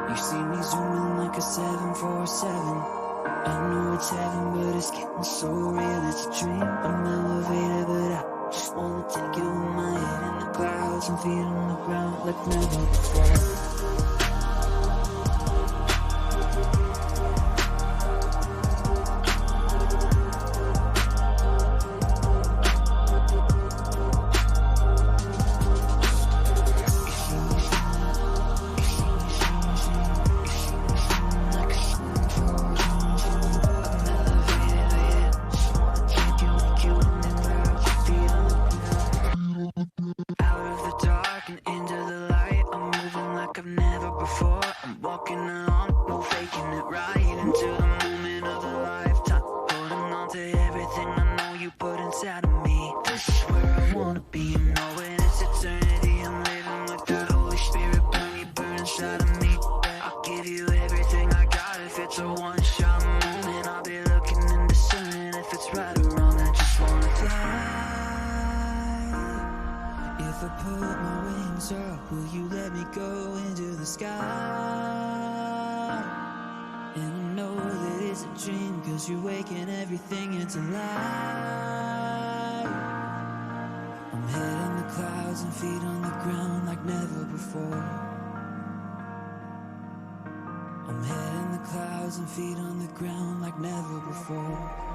You see me zooming like a 747. I know it's heaven, but it's getting so real, it's a dream. I'm elevated, but I just wanna take you with my head in the clouds and feet on the ground like never before. Feet on the ground like never before.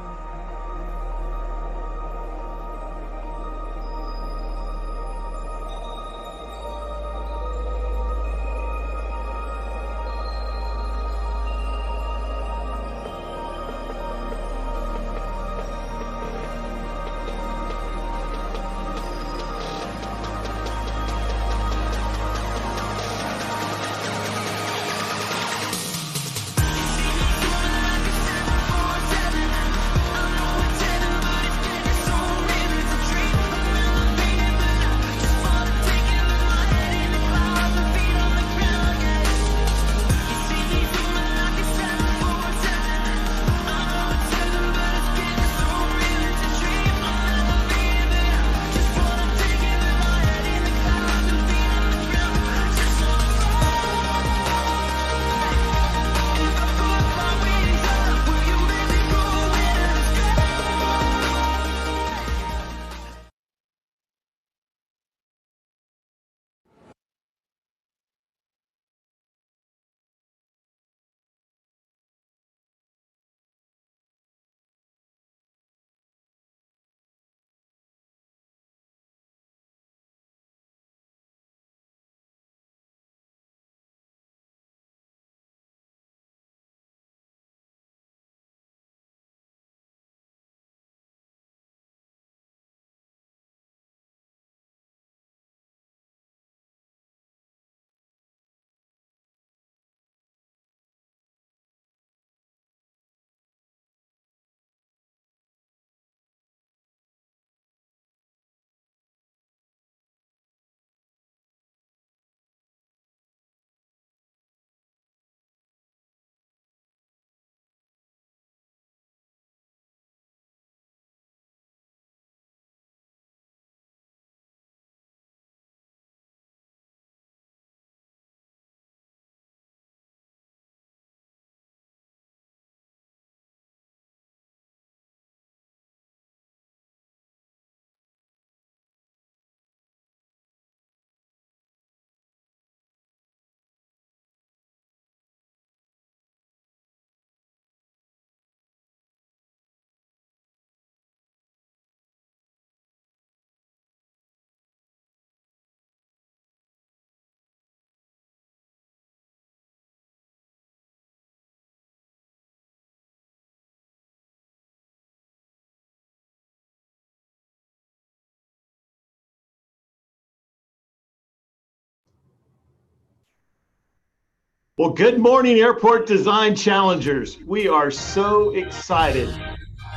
Well, good morning, Airport Design Challengers. We are so excited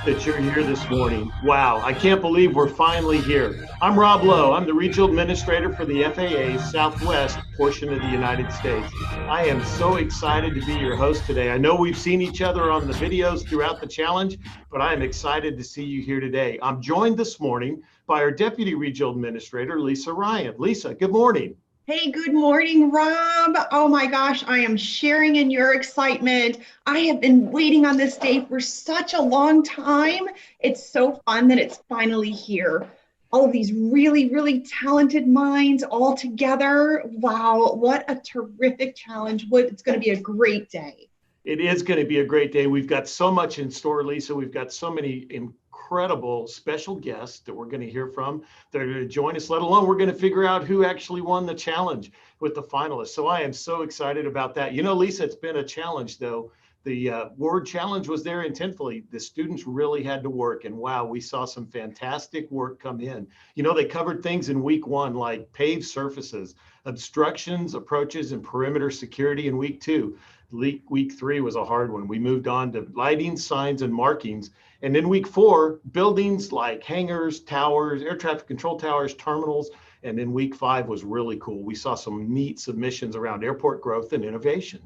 that you're here this morning. Wow, I can't believe we're finally here. I'm Rob Lowe. I'm the Regional Administrator for the FAA's Southwest portion of the United States. I am so excited to be your host today. I know we've seen each other on the videos throughout the challenge, but I am excited to see you here today. I'm joined this morning by our Deputy Regional Administrator, Lisa Ryan. Lisa, good morning. Hey, good morning, Rob. Oh my gosh, I am sharing in your excitement. I have been waiting on this day for such a long time. It's so fun that it's finally here. All of these really, really talented minds all together. Wow, what a terrific challenge. It's going to be a great day. It is going to be a great day. We've got so much in store, Lisa. We've got so many incredible special guests that we're going to hear from. They're going to join us, let alone we're going to figure out who actually won the challenge with the finalists. So I am so excited about that. You know, Lisa, it's been a challenge, though. The word challenge was there intentfully. The students really had to work, and wow, we saw some fantastic work come in. You know, they covered things in week one like paved surfaces, obstructions, approaches, and perimeter security in week two. Week three was a hard one. We moved on to lighting, signs, and markings. And then week four, buildings like hangars, towers, air traffic control towers, terminals. And then week five was really cool. We saw some neat submissions around airport growth and innovation.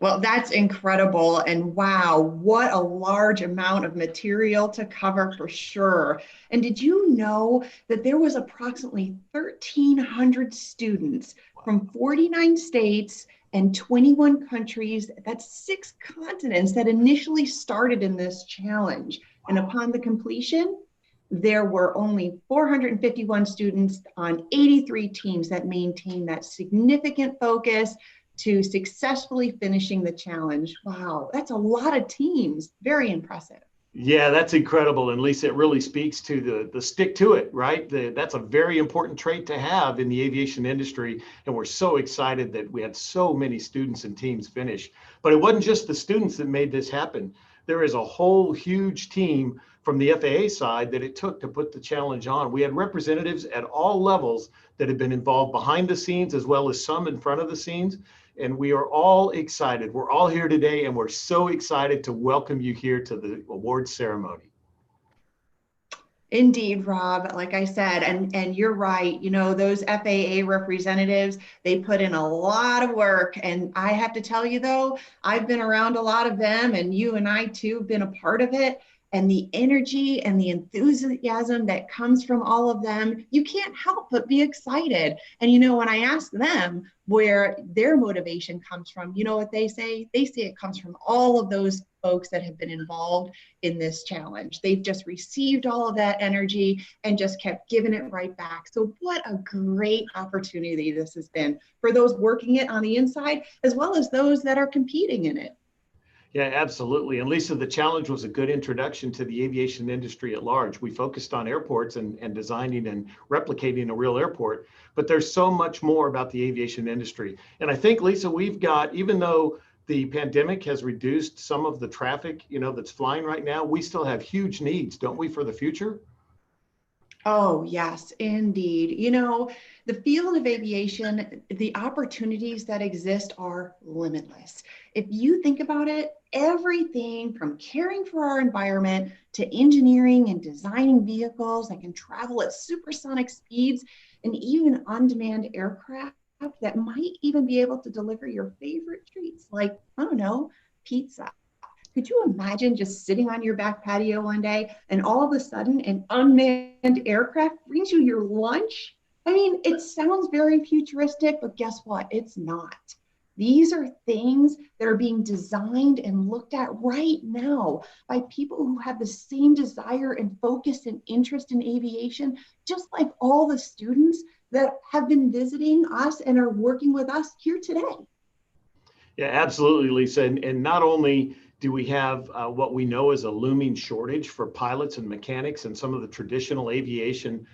Well, that's incredible. And wow, what a large amount of material to cover for sure. And did you know that there was approximately 1,300 students from 49 states and 21 countries, that's 6 continents, that initially started in this challenge? And upon the completion, there were only 451 students on 83 teams that maintained that significant focus to successfully finishing the challenge. Wow, that's a lot of teams. Very impressive. Yeah, that's incredible. And Lisa, it really speaks to the stick to it, right? That's a very important trait to have in the aviation industry. And we're so excited that we had so many students and teams finish. But it wasn't just the students that made this happen. There is a whole huge team from the FAA side that it took to put the challenge on. We had representatives at all levels that had been involved behind the scenes as well as some in front of the scenes. And we are all excited. We're all here today, and we're so excited to welcome you here to the awards ceremony. Indeed, Rob, like I said, and you're right, those FAA representatives, they put in a lot of work. And I have to tell you though, I've been around a lot of them, and you and I too have been a part of it. And the energy and the enthusiasm that comes from all of them, you can't help but be excited. And when I ask them where their motivation comes from, you know what they say? They say it comes from all of those folks that have been involved in this challenge. They've just received all of that energy and just kept giving it right back. So what a great opportunity this has been for those working it on the inside, as well as those that are competing in it. Yeah, absolutely. And Lisa, the challenge was a good introduction to the aviation industry at large. We focused on airports and designing and replicating a real airport, but there's so much more about the aviation industry. And I think, Lisa, we've got, even though the pandemic has reduced some of the traffic, that's flying right now, we still have huge needs, don't we, for the future? Oh, yes, indeed. The field of aviation, the opportunities that exist are limitless. If you think about it, everything from caring for our environment to engineering and designing vehicles that can travel at supersonic speeds, and even unmanned aircraft that might even be able to deliver your favorite treats, like, I don't know, pizza. Could you imagine just sitting on your back patio one day and all of a sudden an unmanned aircraft brings you your lunch? I mean, it sounds very futuristic, but guess what? It's not. These are things that are being designed and looked at right now by people who have the same desire and focus and interest in aviation, just like all the students that have been visiting us and are working with us here today. Yeah, absolutely, Lisa. And not only do we have what we know is a looming shortage for pilots and mechanics and some of the traditional aviation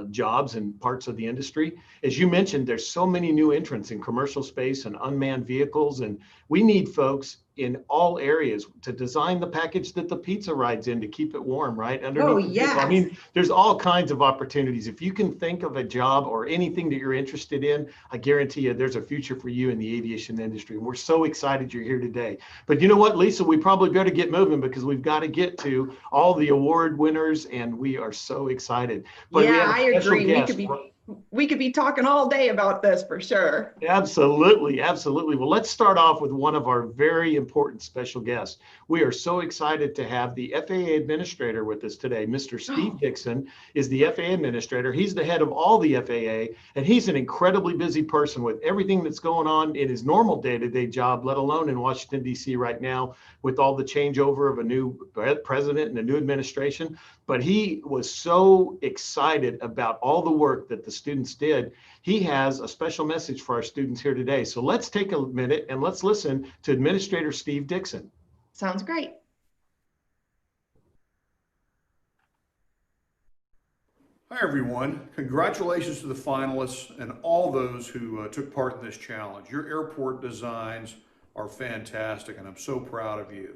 jobs and parts of the industry. As you mentioned, there's so many new entrants in commercial space and unmanned vehicles, and we need folks in all areas to design the package that the pizza rides in to keep it warm, right? Oh, Underneath the vehicle. I yes. mean, there's all kinds of opportunities. If you can think of a job or anything that you're interested in, I guarantee you there's a future for you in the aviation industry. And we're so excited you're here today. But you know what, Lisa, we probably better get moving because we've got to get to all the award winners, and we are so excited. But we Yeah, have a I special agree. We guest. could be. we could be talking all day about this for sure. Absolutely, absolutely. Well, let's start off with one of our very important special guests. We are so excited to have the FAA administrator with us today. Mr. Steve Oh, Dixon is the FAA administrator. He's the head of all the FAA, and he's an incredibly busy person with everything that's going on in his normal day-to-day job, let alone in Washington, D.C. right now with all the changeover of a new president and a new administration. But he was so excited about all the work that the students did. He has a special message for our students here today. So let's take a minute and let's listen to Administrator Steve Dixon. sounds great. Hi, everyone. Congratulations to the finalists and all those who took part in this challenge. Your airport designs are fantastic, and I'm so proud of you.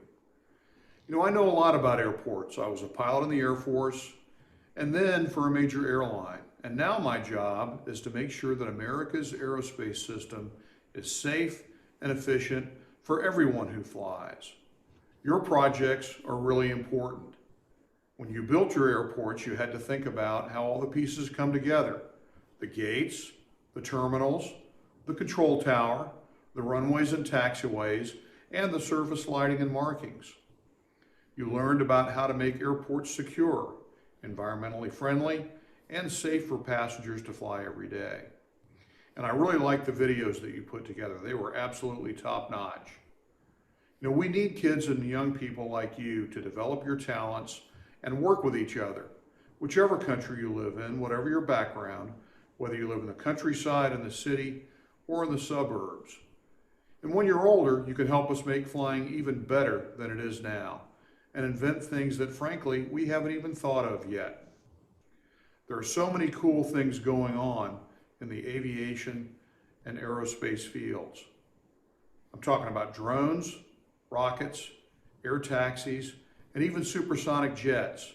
You know, I know a lot about airports. I was a pilot in the Air Force and then for a major airline. And now my job is to make sure that America's aerospace system is safe and efficient for everyone who flies. Your projects are really important. When you built your airports, you had to think about how all the pieces come together. The gates, the terminals, the control tower, the runways and taxiways, and the surface lighting and markings. You learned about how to make airports secure, environmentally friendly, and safe for passengers to fly every day. And I really like the videos that you put together. They were absolutely top-notch. You know, we need kids and young people like you to develop your talents and work with each other, whichever country you live in, whatever your background, whether you live in the countryside, in the city, or in the suburbs. And when you're older, you can help us make flying even better than it is now and invent things that, frankly, we haven't even thought of yet. There are so many cool things going on in the aviation and aerospace fields. I'm talking about drones, rockets, air taxis, and even supersonic jets.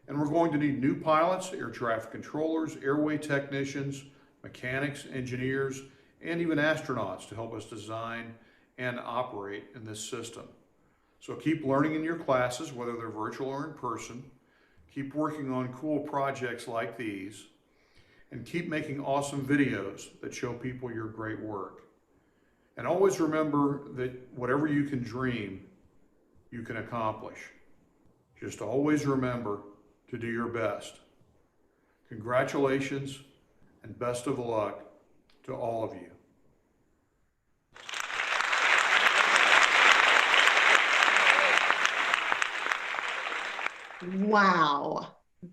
And we're going to need new pilots, air traffic controllers, airway technicians, mechanics, engineers, and even astronauts to help us design and operate in this system. So keep learning in your classes, whether they're virtual or in person. Keep working on cool projects like these, and keep making awesome videos that show people your great work. And always remember that whatever you can dream, you can accomplish. Just always remember to do your best. Congratulations and best of luck to all of you. Wow,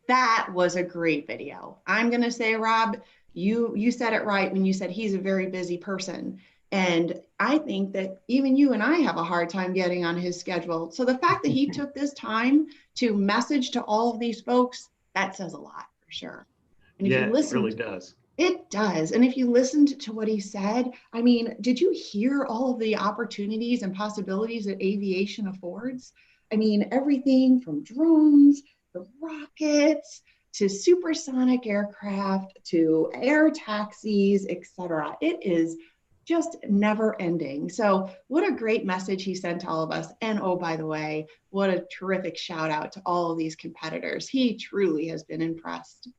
that was a great video. I'm going to say, Rob, you said it right when you said he's a very busy person. And I think that even you and I have a hard time getting on his schedule. So the fact that he took this time to message to all of these folks, that says a lot for sure. And if Yeah, you it really listen, does. it does. And if you listened to what he said, I mean, did you hear all of the opportunities and possibilities that aviation affords? I mean, everything from drones, the rockets, to supersonic aircraft, to air taxis, etc. It is just never ending. So what a great message he sent to all of us. And oh, by the way, what a terrific shout out to all of these competitors. He truly has been impressed.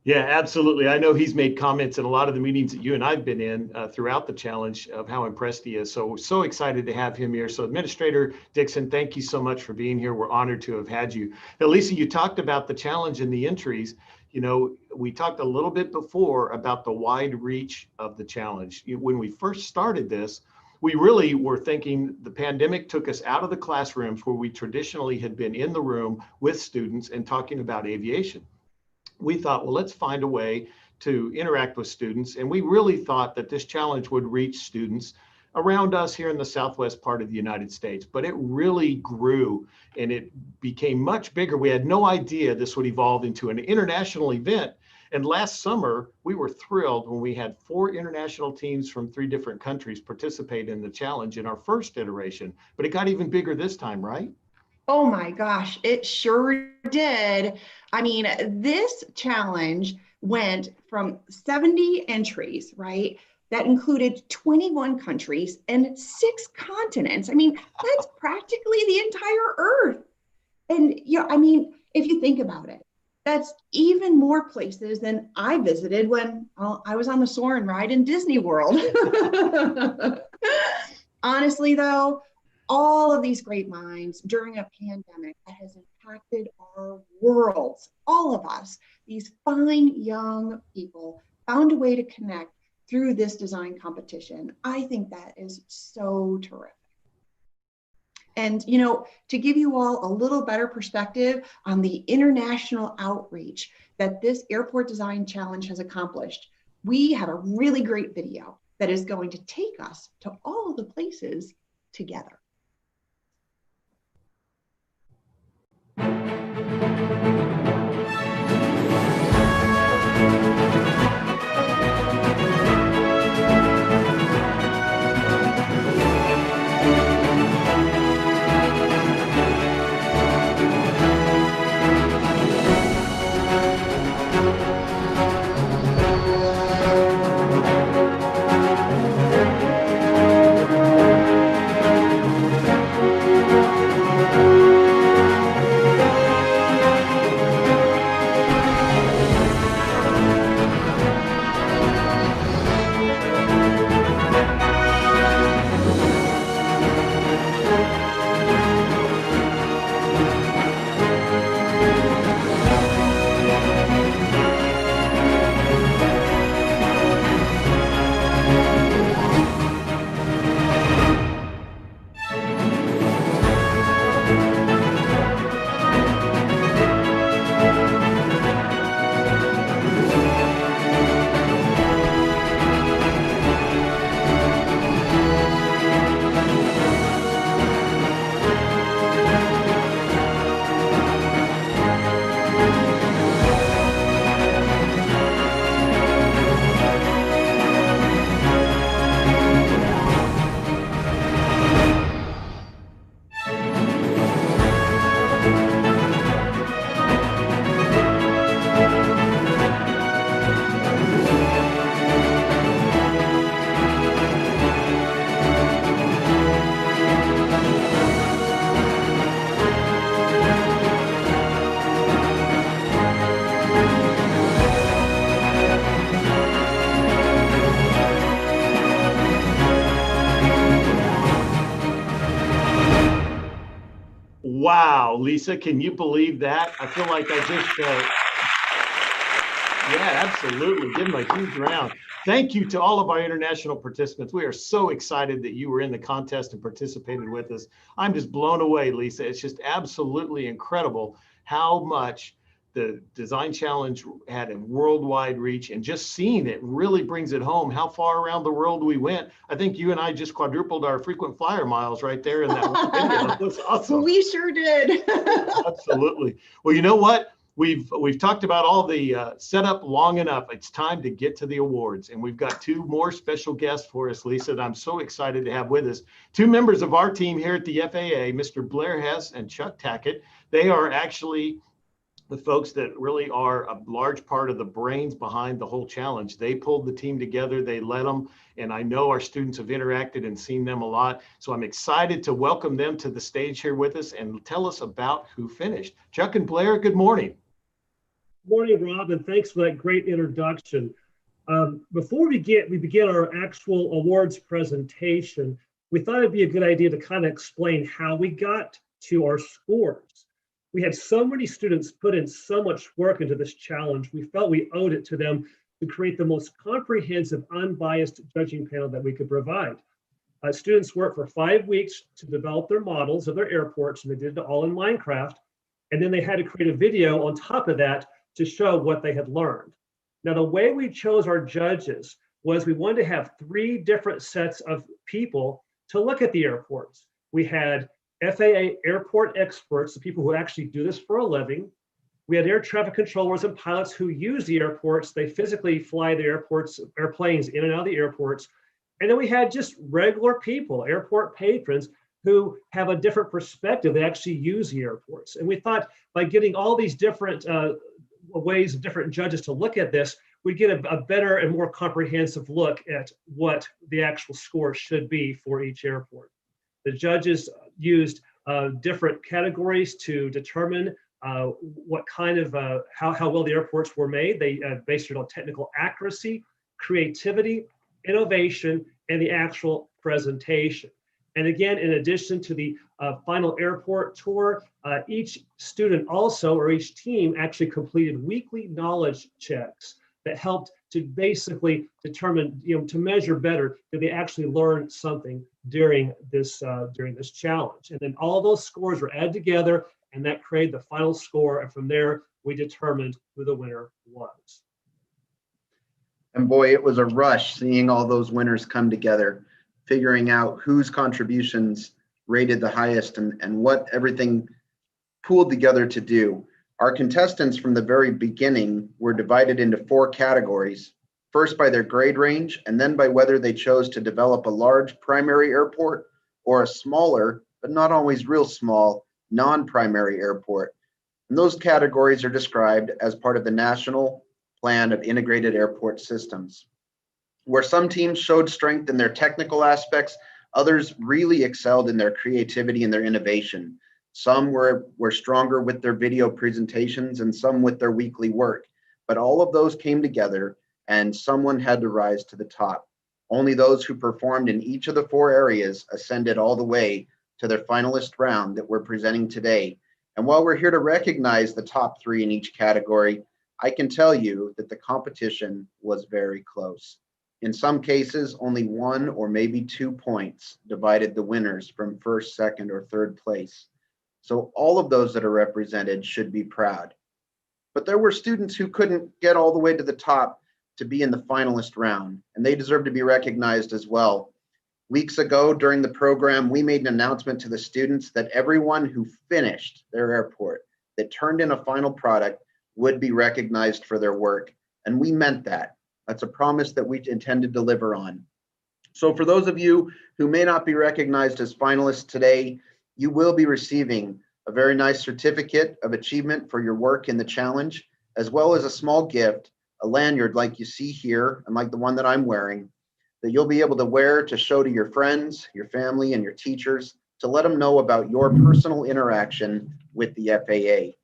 Yeah, absolutely. I know he's made comments in a lot of the meetings that you and I've been in throughout the challenge of how impressed he is. So we're so excited to have him here. So Administrator Dixon, thank you so much for being here. We're honored to have had you. Now, Lisa, you talked about the challenge and the entries. You know, we talked a little bit before about the wide reach of the challenge. When we first started this, we really were thinking the pandemic took us out of the classrooms where we traditionally had been in the room with students and talking about aviation. We thought, well, let's find a way to interact with students. And we really thought that this challenge would reach students around us here in the southwest part of the United States. But it really grew and it became much bigger. We had no idea this would evolve into an international event. And last summer, we were thrilled when we had 4 international teams from 3 different countries participate in the challenge in our first iteration. But it got even bigger this time, right? Oh my gosh, it sure did. I mean, this challenge went from 70 entries, right? That included 21 countries and 6 continents. I mean, that's practically the entire Earth. And, you know, I mean, if you think about it, That's even more places than I visited when I was on the Soarin' ride in Disney World. Honestly, though, all of these great minds during a pandemic that has impacted our worlds, all of us, these fine young people found a way to connect through this design competition. I think that is so terrific. And, you know, to give you all a little better perspective on the international outreach that this Airport Design Challenge has accomplished, we have a really great video that is going to take us to all the places together. Wow, Lisa, can you believe that? I feel like I just, yeah, absolutely. Give them a huge round. Thank you to all of our international participants. We are so excited that you were in the contest and participated with us. I'm just blown away, Lisa. It's just absolutely incredible how much the Design Challenge had a worldwide reach, and just seeing it really brings it home how far around the world we went. I think you and I just quadrupled our frequent flyer miles right there in that one video. That was awesome. We sure did. Absolutely. Well, you know what? We've talked about all the setup long enough. It's time to get to the awards, and we've got two more special guests for us, Lisa, that I'm so excited to have with us. Two members of our team here at the FAA, Mr. Blair Hess and Chuck Tackett. They are actually the folks that really are a large part of the brains behind the whole challenge. They pulled the team together, they led them, and I know our students have interacted and seen them a lot. So I'm excited to welcome them to the stage here with us and tell us about who finished. Chuck and Blair, good morning. Good morning, Rob, and thanks for that great introduction. Before we begin our actual awards presentation, we thought it'd be a good idea to kind of explain how we got to our scores. We had so many students put in so much work into this challenge, we felt we owed it to them to create the most comprehensive, unbiased judging panel that we could provide. Students worked for 5 weeks to develop their models of their airports, and they did it all in Minecraft. And then they had to create a video on top of that to show what they had learned. Now, the way we chose our judges was we wanted to have 3 different sets of people to look at the airports. We had FAA airport experts, the people who actually do this for a living. We had air traffic controllers and pilots who use the airports. They physically fly the airplanes in and out of the airports. And then we had just regular people, airport patrons, who have a different perspective. They actually use the airports. And we thought by getting all these different ways of different judges to look at this, we'd get a better and more comprehensive look at what the actual score should be for each airport. The judges used different categories to determine what kind of, how well the airports were made. They based it on technical accuracy, creativity, innovation, and the actual presentation. And again, in addition to the final airport tour, each student also, or each team actually completed weekly knowledge checks that helped to basically determine, to measure better, did they actually learn something during this challenge. And then all those scores were added together, and that created the final score. And from there, we determined who the winner was. And boy, it was a rush seeing all those winners come together, figuring out whose contributions rated the highest and what everything pooled together to do. Our contestants from the very beginning were divided into 4 categories, first by their grade range, and then by whether they chose to develop a large primary airport or a smaller, but not always real small, non-primary airport. And those categories are described as part of the National Plan of Integrated Airport Systems. Where some teams showed strength in their technical aspects, others really excelled in their creativity and their innovation. Some were stronger with their video presentations and some with their weekly work. But all of those came together and someone had to rise to the top. Only those who performed in each of the 4 areas ascended all the way to their finalist round that we're presenting today. And while we're here to recognize the top 3 in each category, I can tell you that the competition was very close. In some cases, only 1 or maybe 2 points divided the winners from first, second, or third place. So all of those that are represented should be proud. But there were students who couldn't get all the way to the top to be in the finalist round, and they deserve to be recognized as well. Weeks ago during the program, we made an announcement to the students that everyone who finished their airport, that turned in a final product, would be recognized for their work. And we meant that. That's a promise that we intend to deliver on. So for those of you who may not be recognized as finalists today, you will be receiving a very nice certificate of achievement for your work in the challenge, as well as a small gift, a lanyard like you see here, and like the one that I'm wearing, that you'll be able to wear to show to your friends, your family, and your teachers to let them know about your personal interaction with the FAA.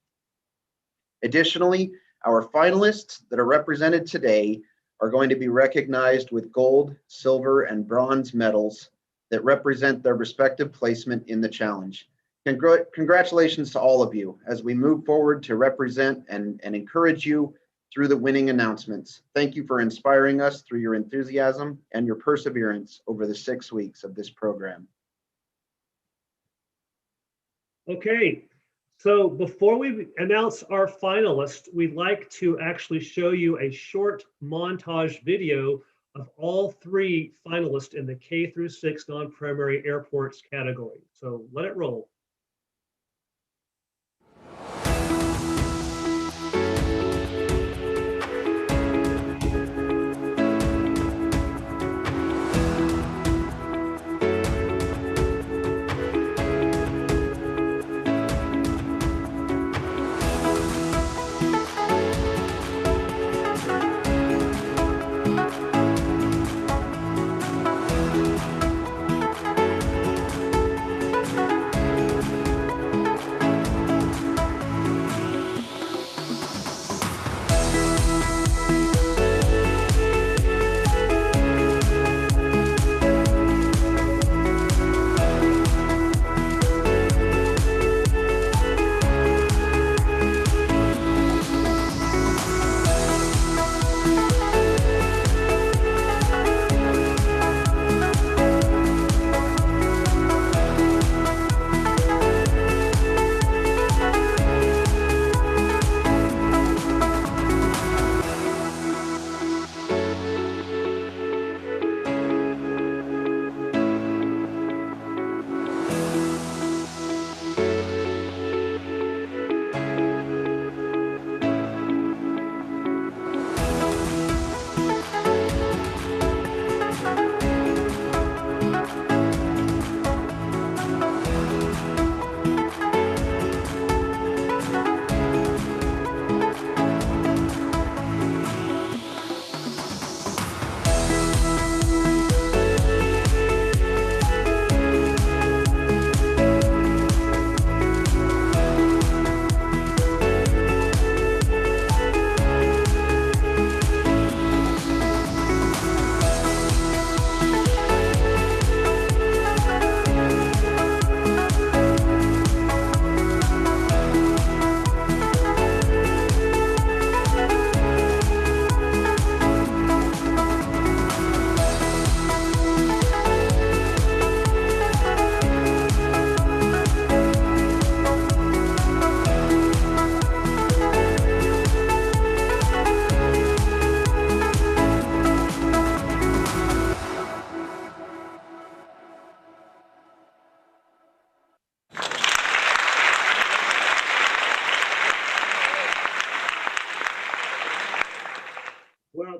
Additionally, our finalists that are represented today are going to be recognized with gold, silver, and bronze medals that represent their respective placement in the challenge. Congratulations to all of you as we move forward to represent and encourage you through the winning announcements. Thank you for inspiring us through your enthusiasm and your perseverance over the 6 weeks of this program. Okay, so before we announce our finalists, we'd like to actually show you a short montage video of all 3 finalists in the K through 6 non-primary airports category. So let it roll.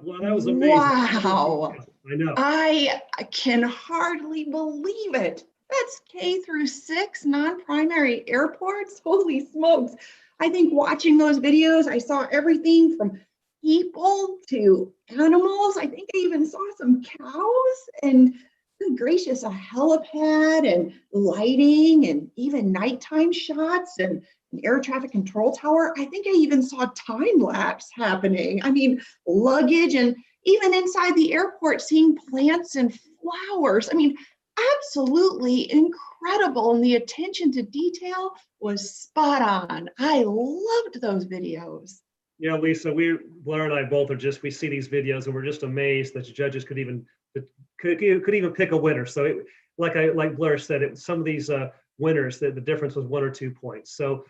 Well, that was amazing. Wow. I know. I can hardly believe it. That's K through 6 non-primary airports. Holy smokes. I think watching those videos, I saw everything from people to animals. I think I even saw some cows and good gracious, a helipad and lighting and even nighttime shots and an air traffic control tower. I think I even saw time lapse happening. I mean, luggage and even inside the airport, seeing plants and flowers. I mean, absolutely incredible. And the attention to detail was spot on. I loved those videos. Yeah, Lisa, Blair and I both we see these videos and we're just amazed that the judges could even pick a winner. So like Blair said, some of these winners, the difference was 1 or 2 points. So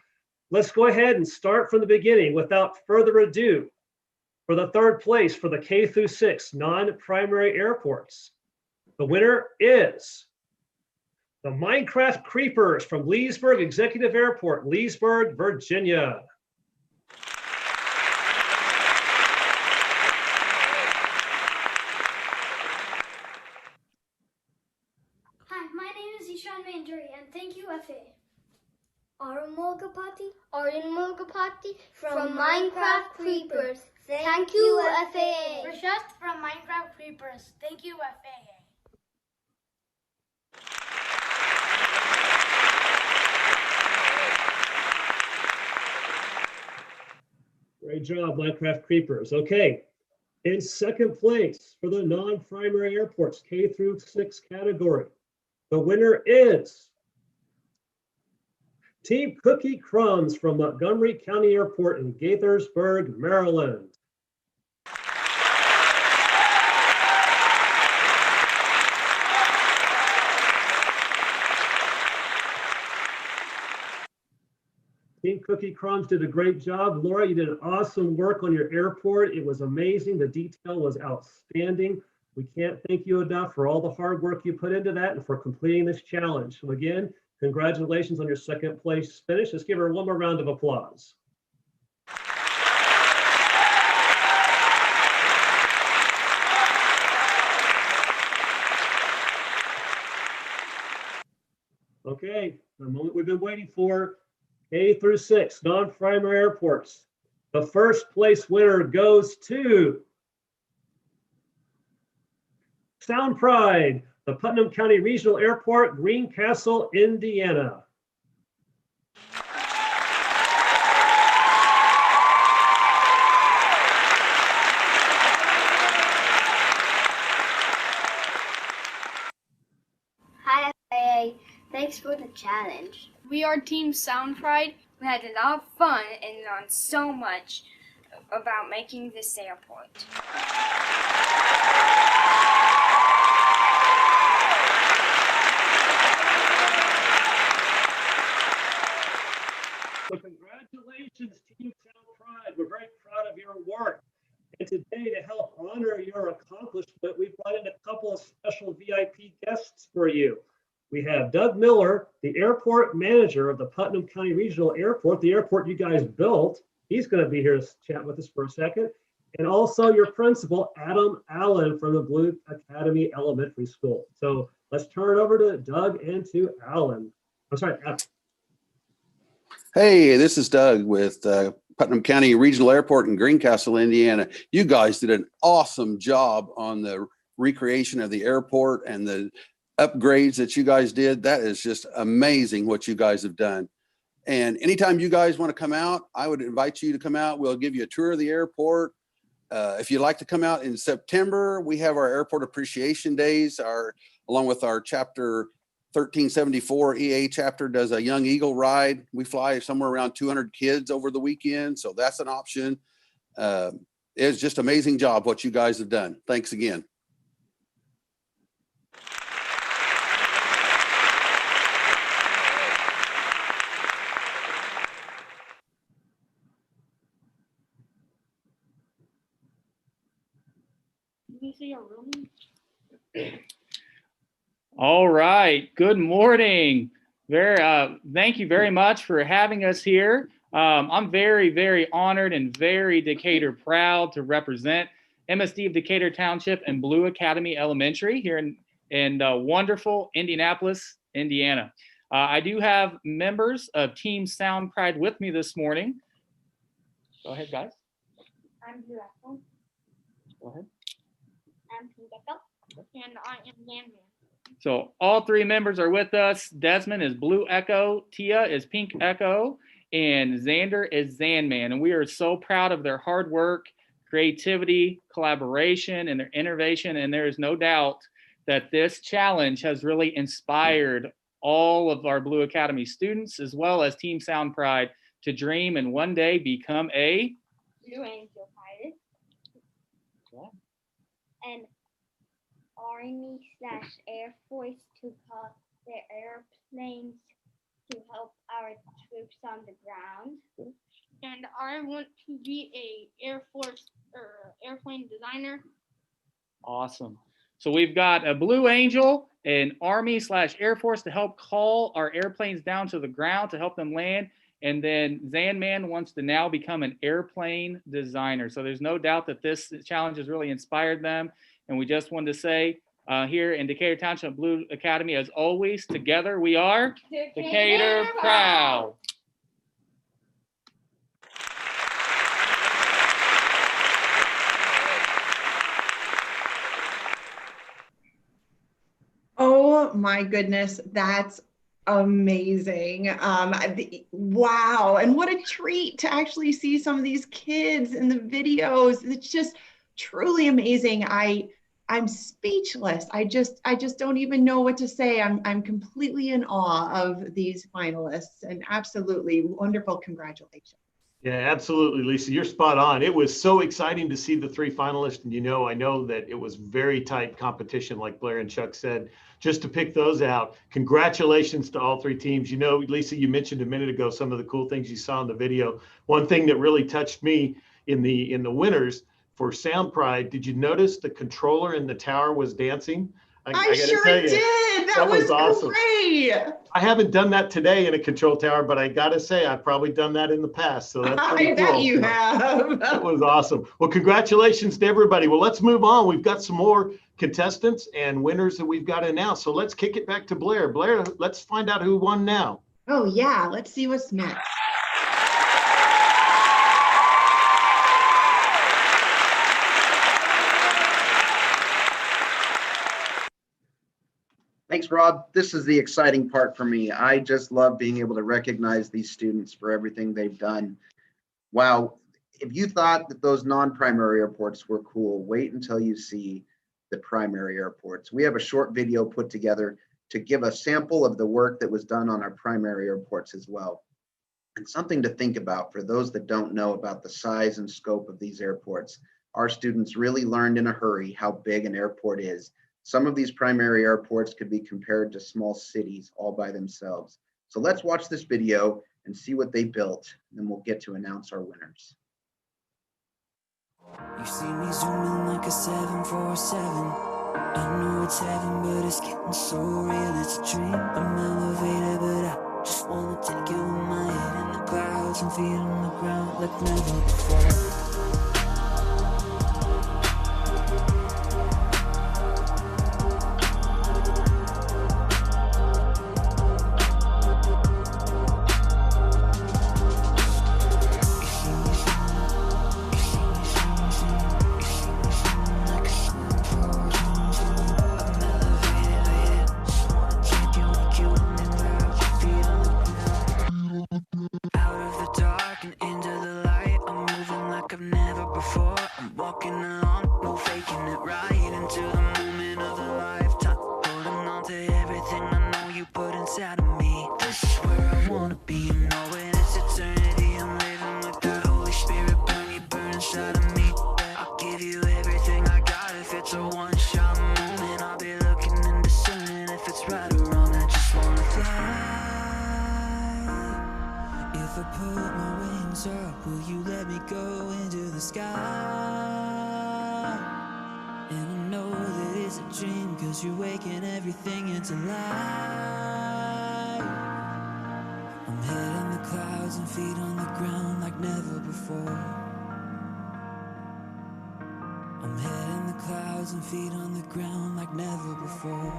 let's go ahead and start from the beginning without further ado. For the 3rd place for the K through 6 non-primary airports, the winner is the Minecraft Creepers from Leesburg Executive Airport, Leesburg, Virginia. Hi, my name is Ishan Manduri and thank you, FAA. Arun Mulgapati from Minecraft Creepers. Thank you, FAA. Prashant from Minecraft Creepers. Thank you, FAA. Great job, Minecraft Creepers. Okay, in 2nd place for the non-primary airports, K through 6 category, the winner is Team Cookie Crumbs from Montgomery County Airport in Gaithersburg, Maryland. Team Cookie Crumbs did a great job. Laura, you did awesome work on your airport. It was amazing. The detail was outstanding. We can't thank you enough for all the hard work you put into that and for completing this challenge. So again, congratulations on your 2nd place finish. Let's give her one more round of applause. Okay, the moment we've been waiting for. K through 6 non-primary airports. The 1st place winner goes to Sound Pride, the Putnam County Regional Airport, Greencastle, Indiana. Hi, FAA. Thanks for the challenge. We are Team Sound Pride. We had a lot of fun and learned so much about making this airport. So congratulations, Team Sound Pride. We're very proud of your work. And today, to help honor your accomplishment, we brought in a couple of special VIP guests for you. We have Doug Miller, the airport manager of the Putnam County Regional Airport, the airport you guys built. He's going to be here to chat with us for a second. And also your principal, Adam Allen from the Blue Academy Elementary School. So let's turn it over to Doug and to Allen. I'm sorry, Adam. Hey, this is Doug with Putnam County Regional Airport in Greencastle, Indiana. You guys did an awesome job on the recreation of the airport and the upgrades that you guys did. That is just amazing what you guys have done. And anytime you guys want to come out, I would invite you to come out. We'll give you a tour of the airport. If you'd like to come out in September, we have our Airport Appreciation Days, along with our Chapter 1374 EA chapter does a Young Eagle ride. We fly somewhere around 200 kids over the weekend, so that's an option. It's just amazing job what you guys have done. Thanks again. All right. Good morning. Thank you very much for having us here. I'm very, very honored and very Decatur proud to represent MSD of Decatur Township and Blue Academy Elementary here in wonderful Indianapolis, Indiana. I do have members of Team Sound Pride with me this morning. Go ahead, guys. I'm Blue Echo. Go ahead. I'm Pink Echo. And I am Landman. So all three members are with us. Desmond is Blue Echo, Tia is Pink Echo, and Xander is Zanman. And we are so proud of their hard work, creativity, collaboration, and their innovation. And there is no doubt that this challenge has really inspired all of our Blue Academy students, as well as Team Sound Pride, to dream and one day become a Blue Angel pilot. Yeah. And Army/Air Force to call their airplanes to help our troops on the ground. And I want to be a Air Force or airplane designer. Awesome. So we've got a Blue Angel, an Army/Air Force to help call our airplanes down to the ground to help them land. And then Zanman wants to now become an airplane designer. So there's no doubt that this challenge has really inspired them. And we just wanted to say here in Decatur Township Blue Academy, as always, together we are Decatur proud. Oh my goodness, that's amazing. Wow, and what a treat to actually see some of these kids in the videos. It's just truly amazing. I'm speechless. I just don't even know what to say. I'm completely in awe of these finalists, and absolutely wonderful. Congratulations. Yeah, absolutely, Lisa. You're spot on. It was so exciting to see the three finalists. And, I know that it was very tight competition, like Blair and Chuck said, just to pick those out. Congratulations to all three teams. Lisa, you mentioned a minute ago some of the cool things you saw in the video. One thing that really touched me in the winners for Sound Pride, did you notice the controller in the tower was dancing? I sure did. That was awesome. Great. I haven't done that today in a control tower, but I got to say, I've probably done that in the past. So that's pretty cool. I bet you have. That was awesome. Well, congratulations to everybody. Well, let's move on. We've got some more contestants and winners that we've got to announce. So let's kick it back to Blair. Blair, let's find out who won now. Oh, yeah. Let's see what's next. Thanks, Rob. This is the exciting part for me. I just love being able to recognize these students for everything they've done. Wow. If you thought that those non-primary airports were cool, wait until you see the primary airports. We have a short video put together to give a sample of the work that was done on our primary airports as well. And something to think about for those that don't know about the size and scope of these airports. Our students really learned in a hurry how big an airport is. Some of these primary airports could be compared to small cities all by themselves. So let's watch this video and see what they built, and then we'll get to announce our winners. You see me zooming like a 747. I know it's heaven, but it's getting so real, it's a dream. I'm elevated, but I just wanna take it with my head in the clouds and feet on the ground like never before. I'm 1,000 feet on the ground like never before.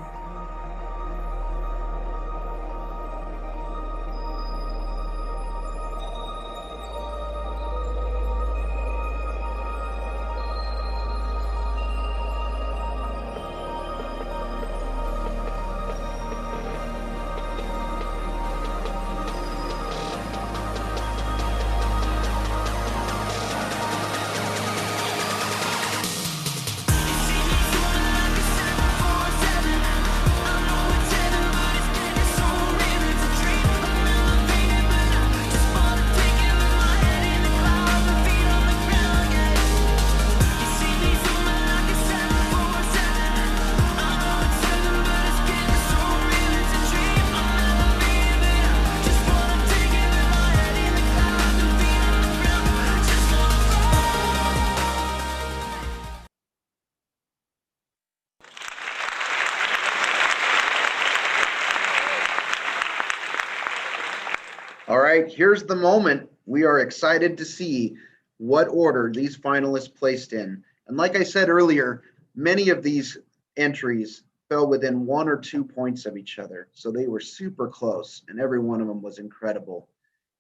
All right, here's the moment. We are excited to see what order these finalists placed in. And like I said earlier, many of these entries fell within 1 or 2 points of each other. So they were super close and every one of them was incredible.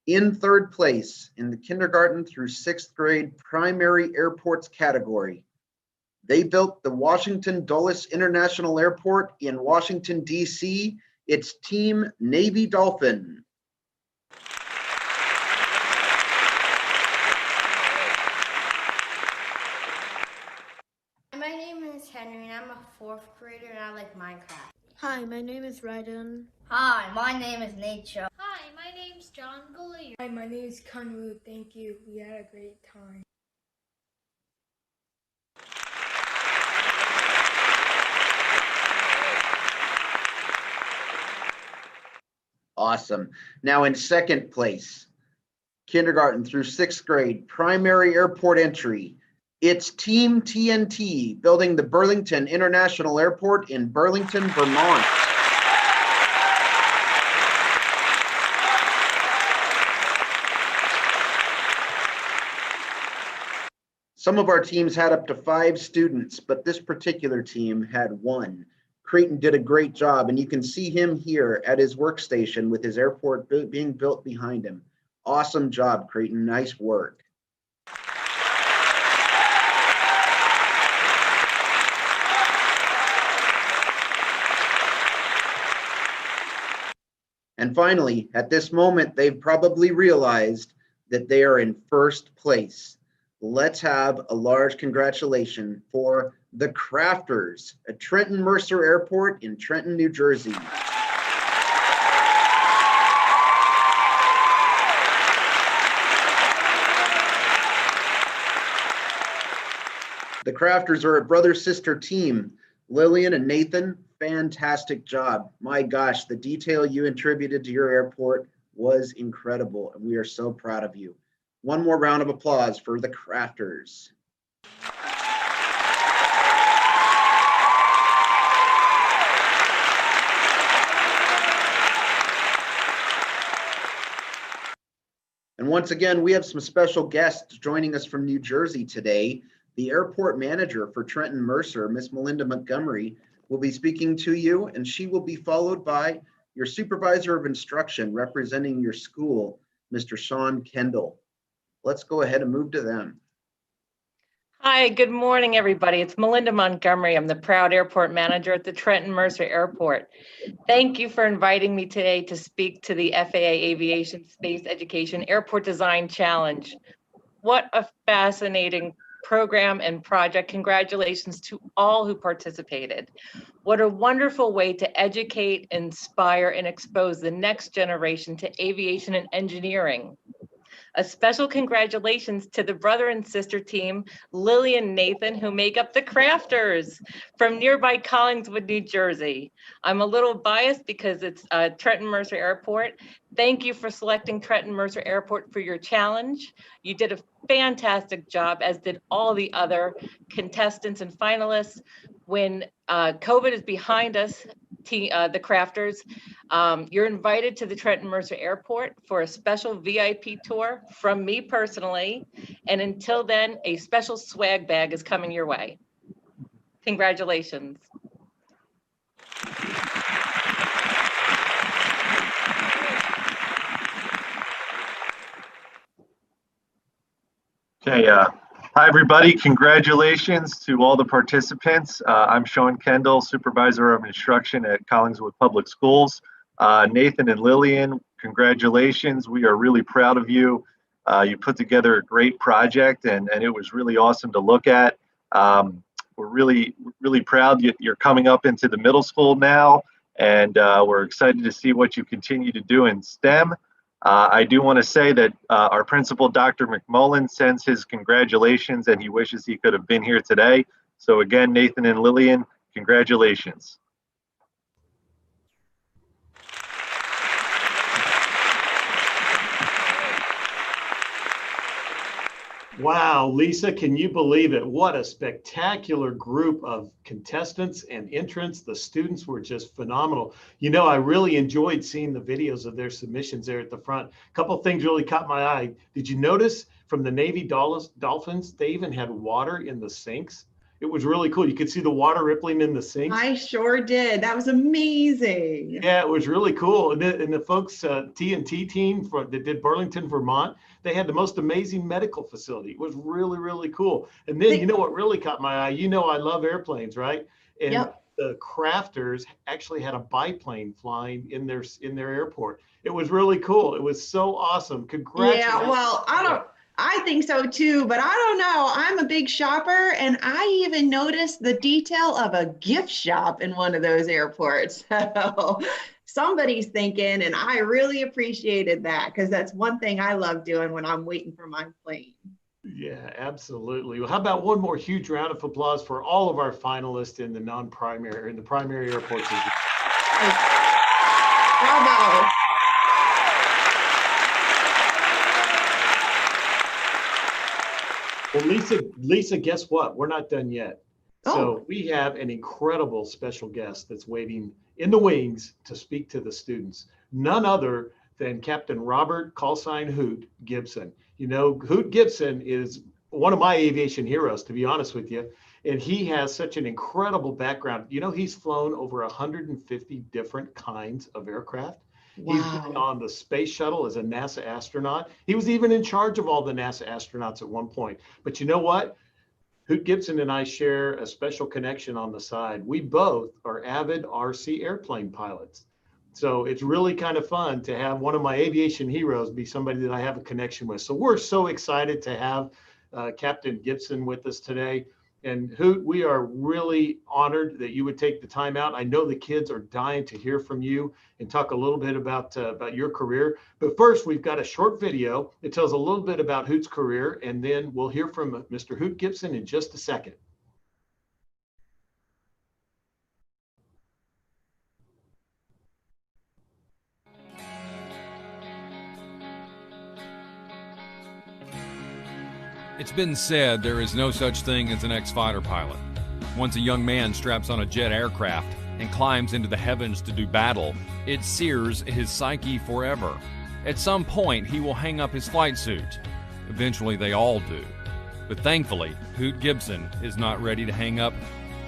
In third place in the kindergarten through 6th grade primary airports category, they built the Washington Dulles International Airport in Washington, D.C. It's Team Navy Dolphin. My name is Henry and I'm a 4th grader and I like Minecraft. Hi, my name is Ryden. Hi, my name is Nature. Hi, my name's John Galea. Hi, my name is Kunwu. Thank you. We had a great time. Awesome. Now in second place, kindergarten through 6th grade primary airport entry, it's Team TNT building the Burlington International Airport in Burlington, Vermont. Some of our teams had up to 5 students, but this particular team had 1. Creighton did a great job, and you can see him here at his workstation with his airport being built behind him. Awesome job, Creighton. Nice work. And finally, at this moment, they've probably realized that they are in first place. Let's have a large congratulation for the Crafters at Trenton Mercer Airport in Trenton, New Jersey. The Crafters are a brother-sister team. Lillian and Nathan, fantastic job. My gosh, the detail you attributed to your airport was incredible, and we are so proud of you. One more round of applause for the Crafters. And once again, we have some special guests joining us from New Jersey today. The airport manager for Trenton Mercer, Miss Melinda Montgomery, will be speaking to you, and she will be followed by your supervisor of instruction representing your school, Mr. Sean Kendall. Let's go ahead and move to them. Hi, good morning, everybody. It's Melinda Montgomery. I'm the proud airport manager at the Trenton Mercer Airport. Thank you for inviting me today to speak to the FAA Aviation Space Education Airport Design Challenge. What a fascinating program and project. Congratulations to all who participated. What a wonderful way to educate, inspire, and expose the next generation to aviation and engineering. A special congratulations to the brother and sister team, Lily and Nathan, who make up the Crafters from nearby Collingswood, New Jersey. I'm a little biased because it's Trenton Mercer Airport. Thank you for selecting Trenton Mercer Airport for your challenge. You did a fantastic job, as did all the other contestants and finalists. When COVID is behind us, the Crafters, you're invited to the Trenton Mercer Airport for a special VIP tour from me personally. And until then, a special swag bag is coming your way. Congratulations. Okay, hi everybody. Congratulations to all the participants. I'm Sean Kendall, Supervisor of Instruction at Collingswood Public Schools. Nathan and Lillian, congratulations. We are really proud of you. You put together a great project and it was really awesome to look at. We're really proud you're coming up into the middle school now, and we're excited to see what you continue to do in STEM. I do want to say that our principal, Dr. McMullen, sends his congratulations and he wishes he could have been here today. So again, Nathan and Lillian, congratulations. Wow, Lisa, can you believe it? What a spectacular group of contestants and entrants. The students were just phenomenal. You know, I really enjoyed seeing the videos of their submissions there at the front. A couple of things really caught my eye. Did you notice from the Navy Dolphins, they even had water in the sinks? It was really cool. You could see the water rippling in the sinks. I sure did. That was amazing. Yeah, it was really cool. And the folks, TNT team that did Burlington, Vermont, they had the most amazing medical facility. It was really cool. And then, you know what really caught my eye? You know I love airplanes, right? And Yep. the crafters actually had a biplane flying in their airport. It was really cool. It was so awesome. Congratulations. Yeah, well, I think so too, but I don't know. I'm a big shopper and I even noticed the detail of a gift shop in one of those airports. So somebody's thinking, and I really appreciated that because that's one thing I love doing when I'm waiting for my plane. Yeah, absolutely. Well, how about one more huge round of applause for all of our finalists in the primary airports. Bravo. Well, Lisa, guess what? We're not done yet. So we have an incredible special guest that's waiting in the wings to speak to the students. None other than Captain Robert Callsign Hoot Gibson. You know, Hoot Gibson is one of my aviation heroes, to be honest with you. And he has such an incredible background. You know, he's flown over 150 different kinds of aircraft. Wow. He's been on the space shuttle as a NASA astronaut. He was even in charge of all the NASA astronauts at one point. But you know what? Hoot Gibson and I share a special connection on the side. We both are avid RC airplane pilots. So it's really kind of fun to have one of my aviation heroes be somebody that I have a connection with. So we're so excited to have Captain Gibson with us today. And Hoot, we are really honored that you would take the time out. I know the kids are dying to hear from you and talk a little bit about your career. But first, we've got a short video that tells a little bit about Hoot's career, and then we'll hear from Mr. Hoot Gibson in just a second. It's been said there is no such thing as an ex-fighter pilot. Once a young man straps on a jet aircraft and climbs into the heavens to do battle, it sears his psyche forever. At some point, he will hang up his flight suit. Eventually, they all do. But thankfully, Hoot Gibson is not ready to hang up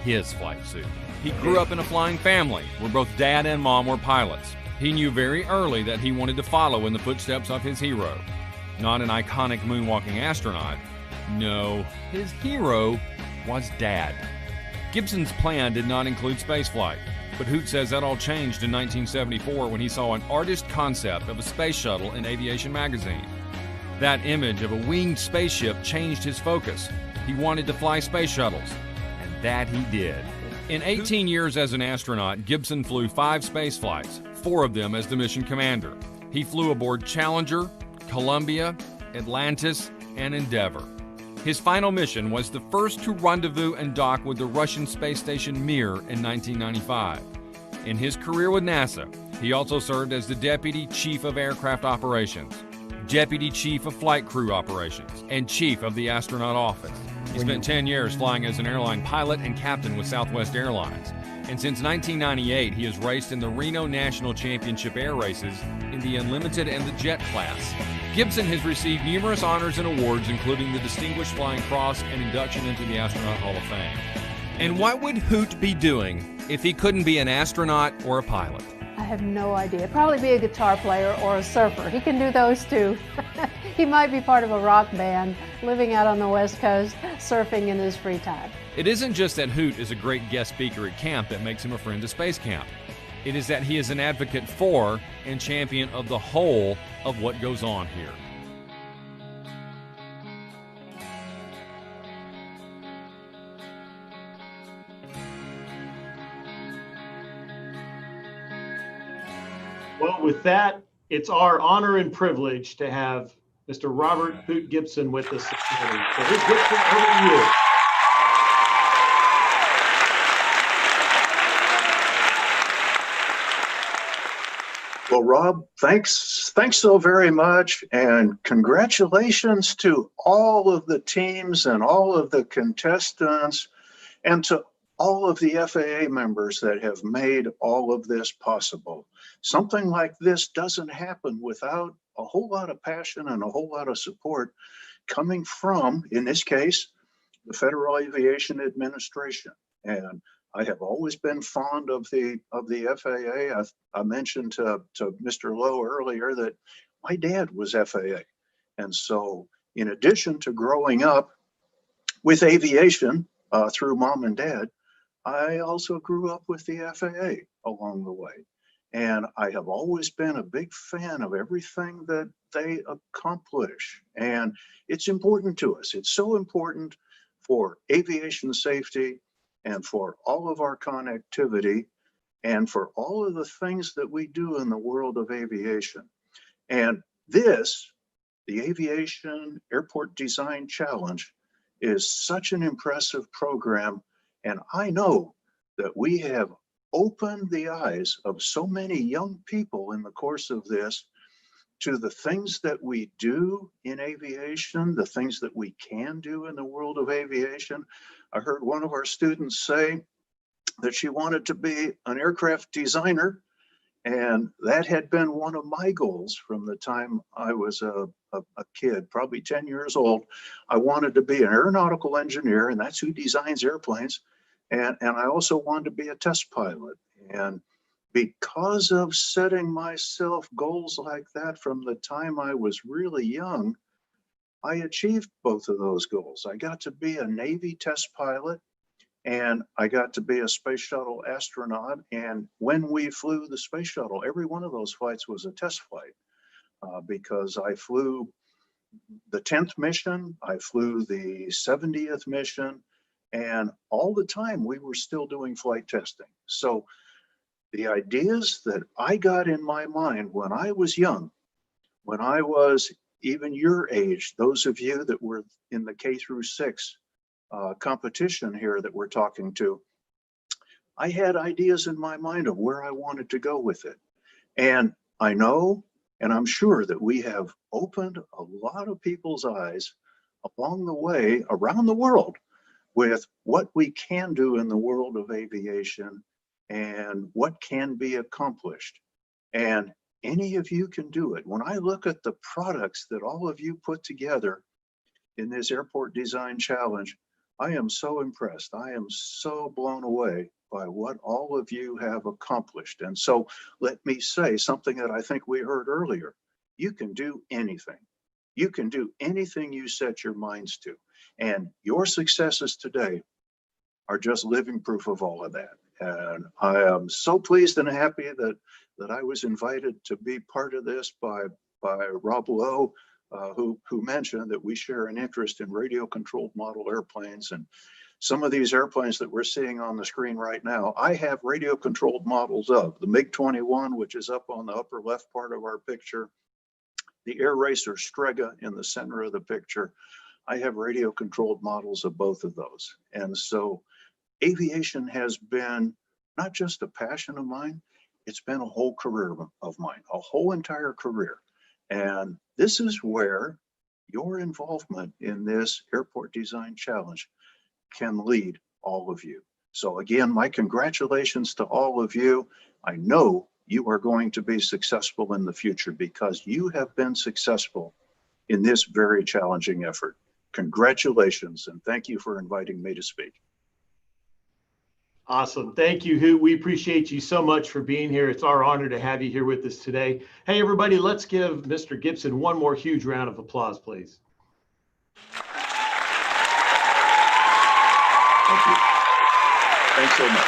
his flight suit. He grew up in a flying family where both dad and mom were pilots. He knew very early that he wanted to follow in the footsteps of his hero. Not an iconic moonwalking astronaut. No, his hero was Dad. Gibson's plan did not include spaceflight, but Hoot says that all changed in 1974 when he saw an artist concept of a space shuttle in Aviation magazine. That image of a winged spaceship changed his focus. He wanted to fly space shuttles, and that he did. In 18 years as an astronaut, Gibson flew 5 space flights, 4 of them as the mission commander. He flew aboard Challenger, Columbia, Atlantis, and Endeavour. His final mission was the first to rendezvous and dock with the Russian space station Mir in 1995. In his career with NASA, he also served as the Deputy Chief of Aircraft Operations, Deputy Chief of Flight Crew Operations, and Chief of the Astronaut Office. He spent 10 years flying as an airline pilot and captain with Southwest Airlines. And since 1998, he has raced in the Reno National Championship air races in the Unlimited and the Jet class. Gibson has received numerous honors and awards, including the Distinguished Flying Cross and induction into the Astronaut Hall of Fame. And what would Hoot be doing if he couldn't be an astronaut or a pilot? I have no idea. Probably be a guitar player or a surfer. He can do those too. He might be part of a rock band, living out on the West Coast, surfing in his free time. It isn't just that Hoot is a great guest speaker at camp that makes him a friend of Space Camp. It is that he is an advocate for and champion of the whole of what goes on here. Well, with that, it's our honor and privilege to have Mr. Robert Hoot Gibson with us this morning. So Hoot Gibson, over to you. Well, Rob, thanks so very much, and congratulations to all of the teams and all of the contestants, and to all of the FAA members that have made all of this possible. Something like this doesn't happen without a whole lot of passion and a whole lot of support coming from, in this case, the Federal Aviation Administration. And I have always been fond of the FAA. I mentioned to Mr. Lowe earlier that my dad was FAA. And so in addition to growing up with aviation through mom and dad, I also grew up with the FAA along the way. And I have always been a big fan of everything that they accomplish. And it's important to us. It's so important for aviation safety and for all of our connectivity and for all of the things that we do in the world of aviation. And this, the Aviation Airport Design Challenge, is such an impressive program. And I know that we have opened the eyes of so many young people in the course of this to the things that we do in aviation, the things that we can do in the world of aviation. I heard one of our students say that she wanted to be an aircraft designer, and that had been one of my goals from the time I was a kid, probably 10 years old. I wanted to be an aeronautical engineer, and that's who designs airplanes. And I also wanted to be a test pilot. And because of setting myself goals like that from the time I was really young, I achieved both of those goals. I got to be a Navy test pilot, and I got to be a space shuttle astronaut. And when we flew the space shuttle, every one of those flights was a test flight because I flew the 10th mission, I flew the 70th mission, and all the time we were still doing flight testing. So the ideas that I got in my mind when I was young, when I was even your age, those of you that were in the K through 6 competition here that we're talking to, I had ideas in my mind of where I wanted to go with it. And I know, and I'm sure that we have opened a lot of people's eyes along the way around the world with what we can do in the world of aviation and what can be accomplished. And any of you can do it. When I look at the products that all of you put together in this Airport Design Challenge, I am so impressed. I am so blown away by what all of you have accomplished. And so let me say something that I think we heard earlier. You can do anything. You can do anything you set your minds to. And your successes today are just living proof of all of that. And I am so pleased and happy that I was invited to be part of this by Rob Lowe, who mentioned that we share an interest in radio-controlled model airplanes. And some of these airplanes that we're seeing on the screen right now, I have radio-controlled models of. The MiG-21, which is up on the upper left part of our picture, the Air Racer Strega in the center of the picture. I have radio-controlled models of both of those. And so aviation has been not just a passion of mine, it's been a whole career of mine, a whole entire career. And this is where your involvement in this Airport Design Challenge can lead all of you. So again, my congratulations to all of you. I know you are going to be successful in the future because you have been successful in this very challenging effort. Congratulations, and thank you for inviting me to speak. Awesome. Thank you, Hoot. We appreciate you so much for being here. It's our honor to have you here with us today. Hey, everybody, let's give Mr. Gibson one more huge round of applause, please. Thank you. Thanks so much.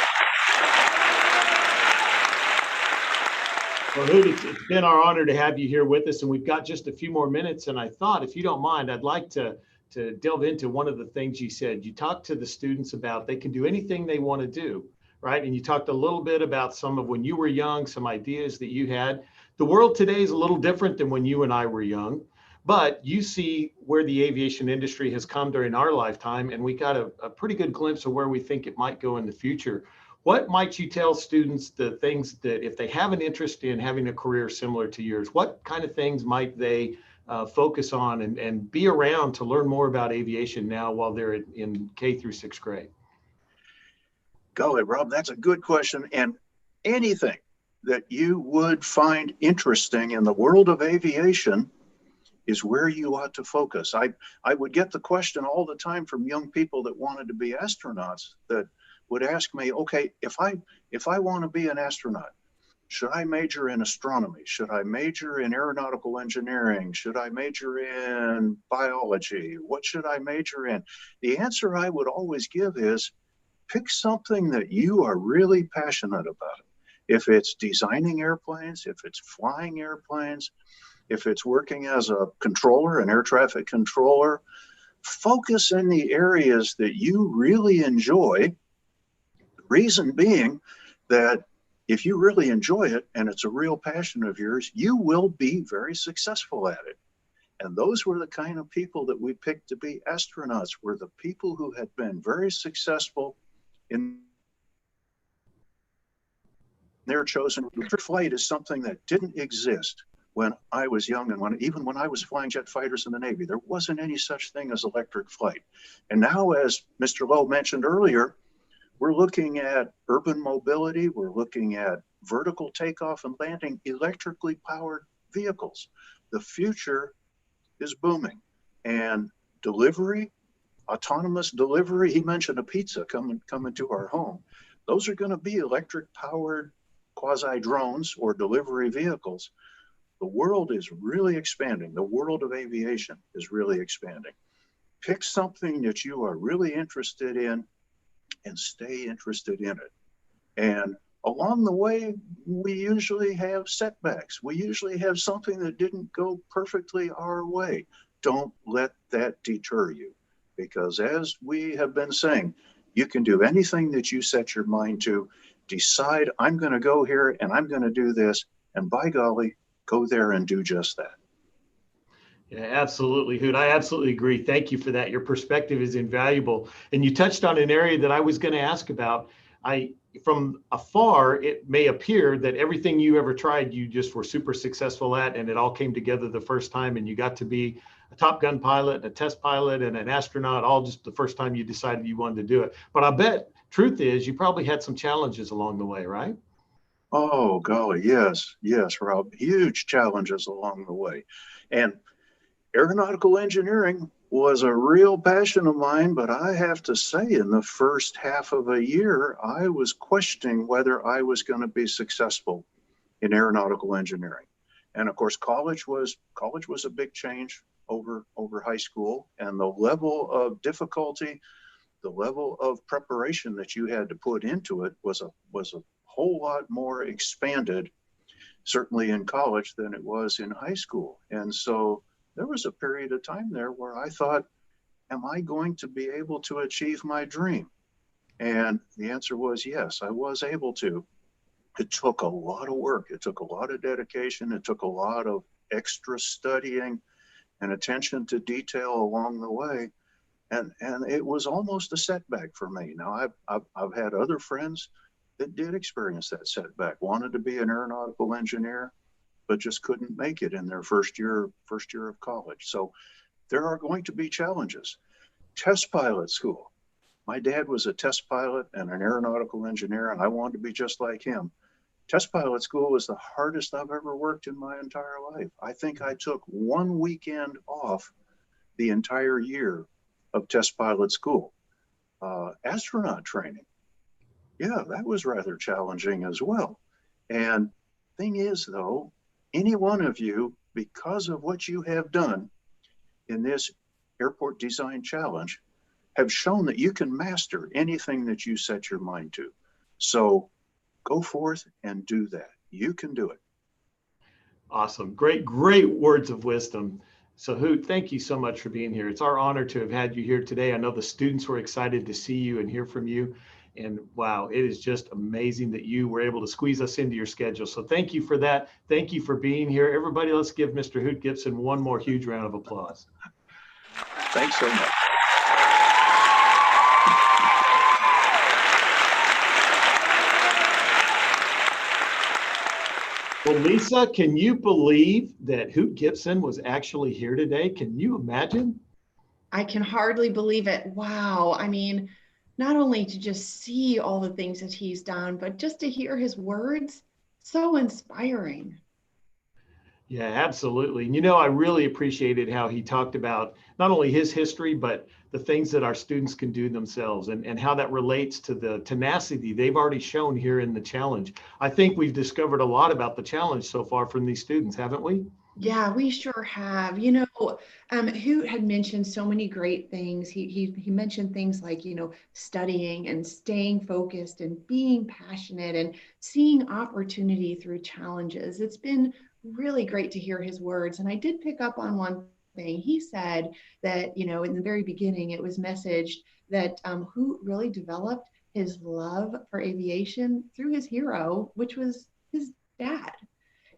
Well, Hoot, it's been our honor to have you here with us, and we've got just a few more minutes. And I thought, if you don't mind, I'd like to delve into one of the things you said. You talked to the students about they can do anything they want to do, right? And you talked a little bit about some of when you were young, some ideas that you had. The world today is a little different than when you and I were young, but you see where the aviation industry has come during our lifetime, and we got a pretty good glimpse of where we think it might go in the future. What might you tell students the things that if they have an interest in having a career similar to yours, what kind of things might they focus on and be around to learn more about aviation now while they're in K through 6th grade? Golly, Rob, that's a good question. And anything that you would find interesting in the world of aviation is where you ought to focus. I would get the question all the time from young people that wanted to be astronauts that would ask me, okay, if I want to be an astronaut, should I major in astronomy? Should I major in aeronautical engineering? Should I major in biology? What should I major in? The answer I would always give is pick something that you are really passionate about. If it's designing airplanes, if it's flying airplanes, if it's working as a controller, an air traffic controller, focus in the areas that you really enjoy. Reason being that if you really enjoy it and it's a real passion of yours, you will be very successful at it. And those were the kind of people that we picked to be astronauts, were the people who had been very successful in their chosen route. Flight is something that didn't exist when I was young, and even when I was flying jet fighters in the Navy, there wasn't any such thing as electric flight. And now, as Mr. Lowe mentioned earlier, we're looking at urban mobility. We're looking at vertical takeoff and landing, electrically powered vehicles. The future is booming. And delivery, autonomous delivery, he mentioned a pizza coming to our home. Those are going to be electric powered quasi drones or delivery vehicles. The world is really expanding. The world of aviation is really expanding. Pick something that you are really interested in and stay interested in it. And along the way, we usually have setbacks. We usually have something that didn't go perfectly our way. Don't let that deter you, because as we have been saying, you can do anything that you set your mind to. Decide, I'm going to go here and I'm going to do this, and by golly, go there and do just that. Yeah, absolutely, Hoot. I absolutely agree. Thank you for that. Your perspective is invaluable. And you touched on an area that I was going to ask about. From afar, it may appear that everything you ever tried, you just were super successful at, and it all came together the first time, and you got to be a Top Gun pilot, and a test pilot, and an astronaut, all just the first time you decided you wanted to do it. But I bet truth is you probably had some challenges along the way, right? Oh, golly, yes, Rob. Huge challenges along the way. And aeronautical engineering was a real passion of mine, but I have to say, in the first half of a year, I was questioning whether I was going to be successful in aeronautical engineering. And of course, college was a big change over high school, and the level of difficulty, the level of preparation that you had to put into it was a whole lot more expanded, certainly in college, than it was in high school. And so there was a period of time there where I thought, am I going to be able to achieve my dream? And the answer was yes, I was able to. It took a lot of work. It took a lot of dedication. It took a lot of extra studying and attention to detail along the way. And it was almost a setback for me. Now, I've had other friends that did experience that setback, wanted to be an aeronautical engineer, but just couldn't make it in their first year of college. So there are going to be challenges. Test pilot school. My dad was a test pilot and an aeronautical engineer, and I wanted to be just like him. Test pilot school was the hardest I've ever worked in my entire life. I think I took one weekend off the entire year of test pilot school. Astronaut training. Yeah, that was rather challenging as well. And thing is, though, any one of you, because of what you have done in this airport design challenge, have shown that you can master anything that you set your mind to. So go forth and do that. You can do it. Awesome. Great words of wisdom. So Hoot, thank you so much for being here. It's our honor to have had you here today. I know the students were excited to see you and hear from you. And wow, it is just amazing that you were able to squeeze us into your schedule. So thank you for that. Thank you for being here. Everybody, let's give Mr. Hoot Gibson one more huge round of applause. Thanks so much. Well, Lisa, can you believe that Hoot Gibson was actually here today? Can you imagine? I can hardly believe it. Wow. I mean, not only to just see all the things that he's done, but just to hear his words, so inspiring. Yeah, absolutely. And I really appreciated how he talked about not only his history, but the things that our students can do themselves and how that relates to the tenacity they've already shown here in the challenge. I think we've discovered a lot about the challenge so far from these students, haven't we? Yeah, we sure have. Hoot had mentioned so many great things. He mentioned things like, studying and staying focused and being passionate and seeing opportunity through challenges. It's been really great to hear his words. And I did pick up on one thing. He said that, in the very beginning, it was messaged that Hoot really developed his love for aviation through his hero, which was his dad.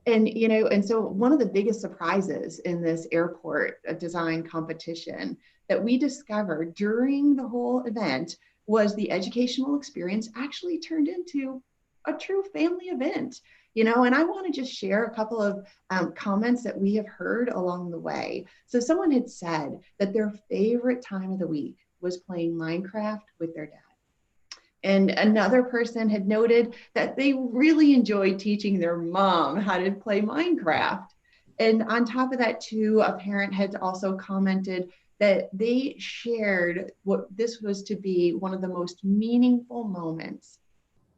And so one of the biggest surprises in this airport design competition that we discovered during the whole event was the educational experience actually turned into a true family event. And I want to just share a couple of comments that we have heard along the way. So someone had said that their favorite time of the week was playing Minecraft with their dad. And another person had noted that they really enjoyed teaching their mom how to play Minecraft. And on top of that, too, a parent had also commented that they shared what this was to be one of the most meaningful moments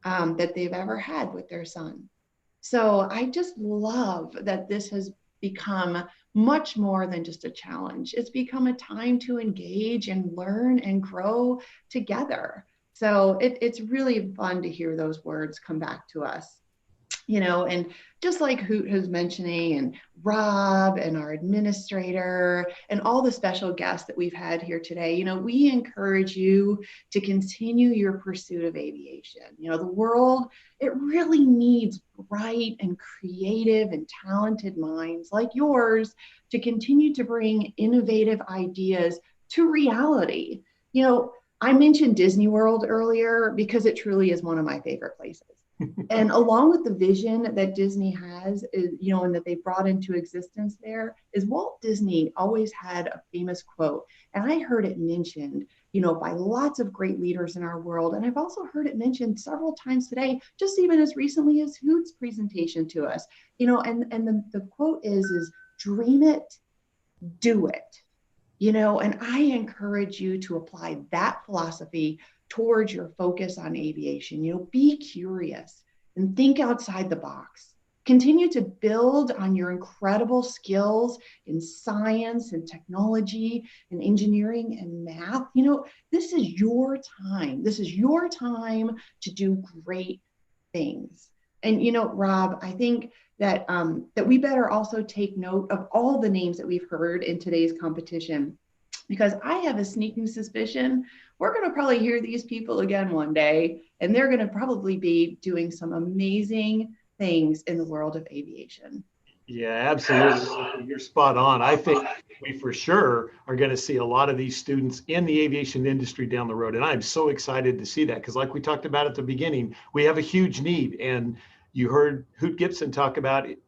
that they've ever had with their son. So I just love that this has become much more than just a challenge. It's become a time to engage and learn and grow together. So it's really fun to hear those words come back to us. And just like Hoot was mentioning, and Rob and our administrator and all the special guests that we've had here today, we encourage you to continue your pursuit of aviation. The world, it really needs bright and creative and talented minds like yours to continue to bring innovative ideas to reality. I mentioned Disney World earlier because it truly is one of my favorite places. And along with the vision that Disney has, and that they brought into existence there, is Walt Disney always had a famous quote. And I heard it mentioned, by lots of great leaders in our world. And I've also heard it mentioned several times today, just even as recently as Hoot's presentation to us. And the quote is dream it, do it. And I encourage you to apply that philosophy towards your focus on aviation. Be curious and think outside the box. Continue to build on your incredible skills in science and technology and engineering and math. This is your time. This is your time to do great things. And Rob, I think that we better also take note of all the names that we've heard in today's competition, because I have a sneaking suspicion we're going to probably hear these people again one day, and they're going to probably be doing some amazing things in the world of aviation. Yeah, absolutely. You're spot on. I think we for sure are going to see a lot of these students in the aviation industry down the road. And I'm so excited to see that because like we talked about at the beginning, we have a huge need. And you heard Hoot Gibson talk about it.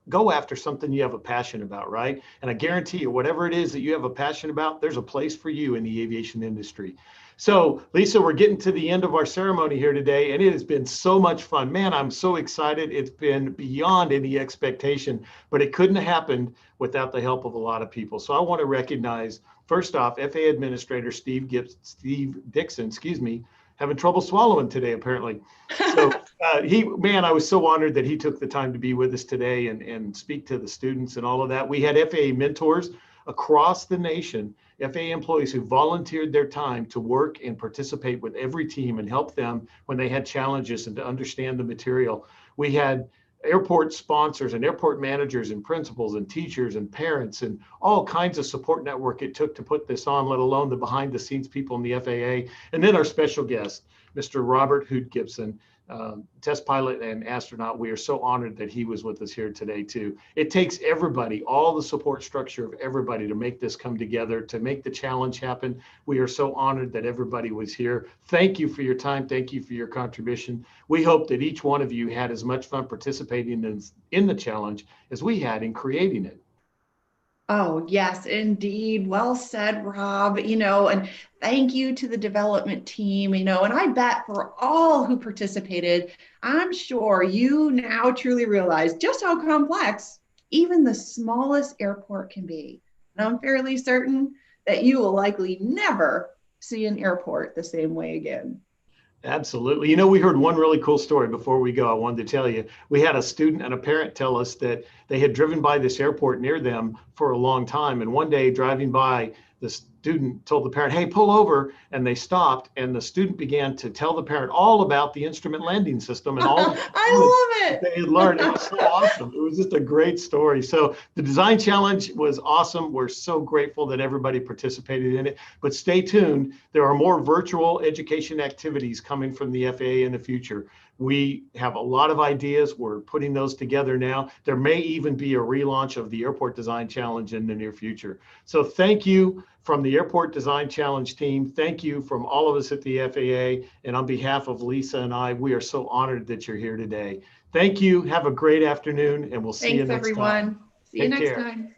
Go after something you have a passion about, right? And I guarantee you, whatever it is that you have a passion about, there's a place for you in the aviation industry. So, Lisa, we're getting to the end of our ceremony here today, and it has been so much fun. Man, I'm so excited. It's been beyond any expectation, but it couldn't have happened without the help of a lot of people. So I want to recognize, first off, FAA Administrator Steve Dixon, having trouble swallowing today, apparently. So I was so honored that he took the time to be with us today and speak to the students and all of that. We had FAA mentors across the nation, FAA employees who volunteered their time to work and participate with every team and help them when they had challenges and to understand the material. We had airport sponsors and airport managers and principals and teachers and parents and all kinds of support network it took to put this on, let alone the behind the scenes people in the FAA. And then our special guest, Mr. Robert Hoot Gibson, test pilot and astronaut. We are so honored that he was with us here today too. It takes everybody, all the support structure of everybody to make this come together, to make the challenge happen. We are so honored that everybody was here. Thank you for your time. Thank you for your contribution. We hope that each one of you had as much fun participating in the challenge as we had in creating it. Oh, yes, indeed. Well said, Rob. And thank you to the development team, and I bet for all who participated, I'm sure you now truly realize just how complex even the smallest airport can be. And I'm fairly certain that you will likely never see an airport the same way again. Absolutely. We heard one really cool story before we go. I wanted to tell you. We had a student and a parent tell us that they had driven by this airport near them for a long time. And one day driving by, the student told the parent, "Hey, pull over." And they stopped. And the student began to tell the parent all about the instrument landing system and all I love it. They had learned. It was so awesome. It was just a great story. So the design challenge was awesome. We're so grateful that everybody participated in it. But stay tuned. There are more virtual education activities coming from the FAA in the future. We have a lot of ideas. We're putting those together now. There may even be a relaunch of the Airport Design Challenge in the near future. So thank you from the Airport Design Challenge team. Thank you from all of us at the FAA. And on behalf of Lisa and I, we are so honored that you're here today. Thank you. Have a great afternoon, and we'll see you next time. Thanks, everyone. See you Take next care. time.